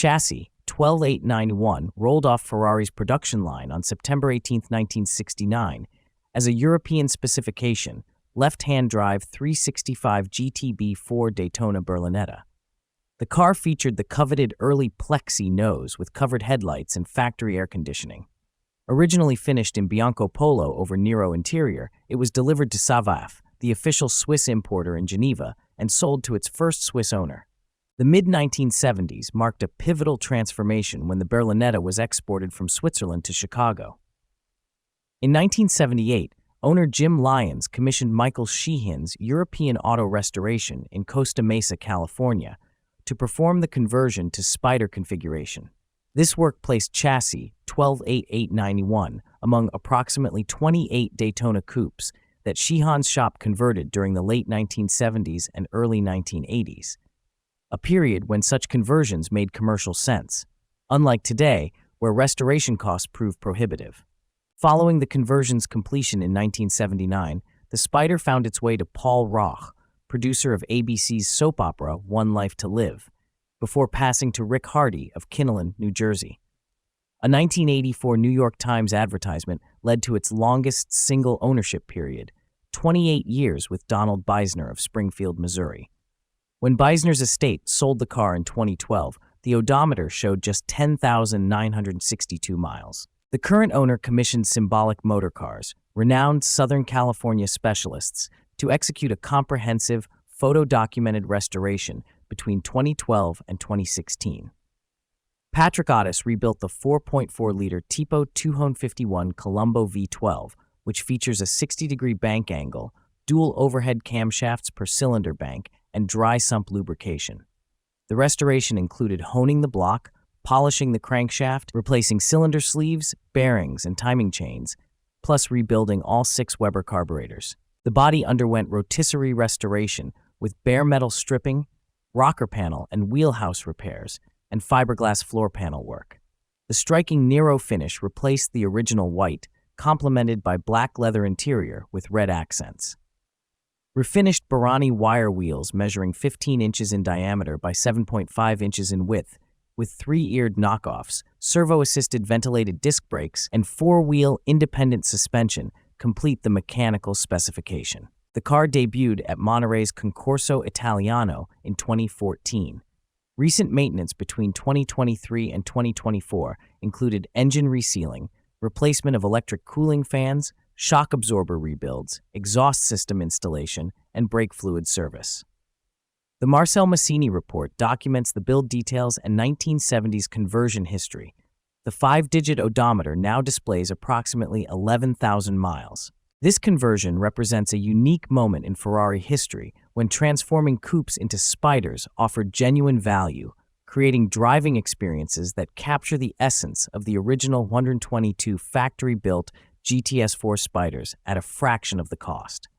Chassis 12891 rolled off Ferrari's production line on September 18, 1969, as a European specification, left-hand drive 365 GTB 4 Daytona Berlinetta. The car featured the coveted early plexi nose with covered headlights and factory air conditioning. Originally finished in Bianco Polo over Nero interior, it was delivered to Savaf, the official Swiss importer in Geneva, and sold to its first Swiss owner. The mid-1970s marked a pivotal transformation when the Berlinetta was exported from Switzerland to Chicago. In 1978, owner Jim Lyons commissioned Michael Sheehan's European Auto Restoration in Costa Mesa, California, to perform the conversion to Spider configuration. This work placed Chassis 12891 among approximately 28 Daytona coupes that Sheehan's shop converted during the late 1970s and early 1980s, a period when such conversions made commercial sense, unlike today, where restoration costs proved prohibitive. Following the conversion's completion in 1979, the Spider found its way to Paul Roch, producer of ABC's soap opera One Life to Live, before passing to Rick Hardy of Kinnelon, New Jersey. A 1984 New York Times advertisement led to its longest single ownership period, 28 years with Donald Beisner of Springfield, Missouri. When Beisner's estate sold the car in 2012, the odometer showed just 10,962 miles. The current owner commissioned Symbolic Motorcars, renowned Southern California specialists, to execute a comprehensive, photo-documented restoration between 2012 and 2016. Patrick Otis rebuilt the 4.4-liter Tipo 251 Colombo V12, which features a 60-degree bank angle, dual overhead camshafts per cylinder bank, and dry sump lubrication. The restoration included honing the block, polishing the crankshaft, replacing cylinder sleeves, bearings, and timing chains, plus rebuilding all 6 Weber carburetors. The body underwent rotisserie restoration with bare metal stripping, rocker panel and wheelhouse repairs, and fiberglass floor panel work. The striking Nero finish replaced the original white, complemented by black leather interior with red accents. Refinished Barani wire wheels measuring 15 inches in diameter by 7.5 inches in width, with 3-eared knockoffs, servo-assisted ventilated disc brakes, and 4-wheel independent suspension complete the mechanical specification. The car debuted at Monterey's Concorso Italiano in 2014. Recent maintenance between 2023 and 2024 included engine resealing, replacement of electric cooling fans, shock absorber rebuilds, exhaust system installation, and brake fluid service. The Marcel Massini report documents the build details and 1970s conversion history. The 5-digit odometer now displays approximately 11,000 miles. This conversion represents a unique moment in Ferrari history when transforming coupes into Spiders offered genuine value, creating driving experiences that capture the essence of the original 122 factory-built GTS4 Spiders at a fraction of the cost.